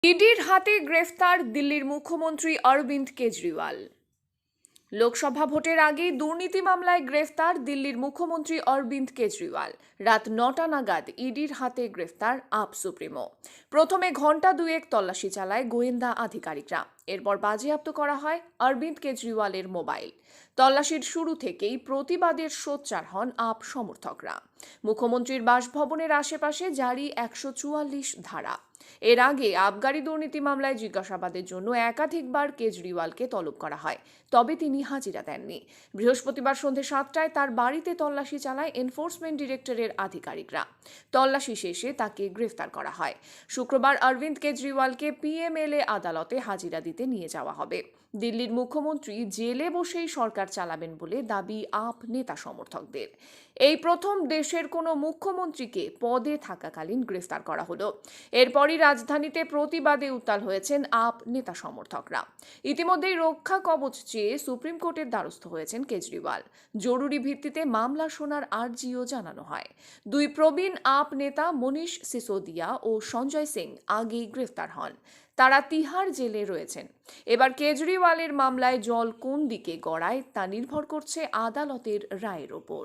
ইডির হাতে গ্রেফতার দিল্লির মুখ্যমন্ত্রী অরবিন্দ কেজরিওয়াল। লোকসভা ভোটের আগে দুর্নীতি মামলায় গ্রেফতার দিল্লির মুখ্যমন্ত্রী অরবিন্দ কেজরিওয়াল। রাত ৯টা নাগাদ ইডির হাতে গ্রেফতার আপ সুপ্রিমো। প্রথমে ঘণ্টা দুয়েক তল্লাশি চালায় গোয়েন্দা আধিকারিকরা। এরপর বাজেয়াপ্ত করা হয় অরবিন্দ কেজরিওয়ালের মোবাইল। তল্লাশির শুরু থেকেই প্রতিবাদের সোচ্চার হন আপ সমর্থকরা। মুখ্যমন্ত্রীর বাসভবনের আশেপাশে জারি ১৪৪ ধারা। এর আগে আবগারি দুর্নীতি মামলায় জিজ্ঞাসাবাদের জন্য একাধিকবার কেজরিওয়ালকে তলব করা হয়, তবে তিনি হাজিরা দেননি। বৃহস্পতিবার সন্ধে ৭টায় তার বাড়িতে তল্লাশি চালায় এনফোর্সমেন্ট ডিরেক্টরের আধিকারিকরা। তল্লাশি শেষে তাকে গ্রেফতার করা হয়। শুক্রবার অরবিন্দ কেজরিওয়ালকে পিএমএলএ আদালতে হাজিরা দিতে নিয়ে যাওয়া হবে। দিল্লির মুখ্যমন্ত্রী জেলে বসেই সরকার চালাবেন বলে দাবি আপ নেতা সমর্থকদের। এই প্রথম দেশের কোনো মুখ্যমন্ত্রীকে পদে থাকাকালীন গ্রেফতার করা হলো। এরপরই রাজধানীতে প্রতিবাদে উত্তাল হয়েছেন আপ নেতা সমর্থকরা। ইতিমধ্যেই রক্ষা কবচ চেয়ে সুপ্রিম কোর্টের দ্বারস্থ হয়েছেন কেজরিওয়াল। জরুরি ভিত্তিতে মামলা শোনার আর্জিও জানানো হয়। দুই প্রবীণ আপ নেতা মনীষ সিসোদিয়া ও সঞ্জয় সিং আগেই গ্রেফতার হন। তারা তিহার জেলে রয়েছেন। এবার কেজরিওয়ালের মামলায় জল কোন দিকে গড়ায় তা নির্ভর করছে আদালতের রায়ের ওপর।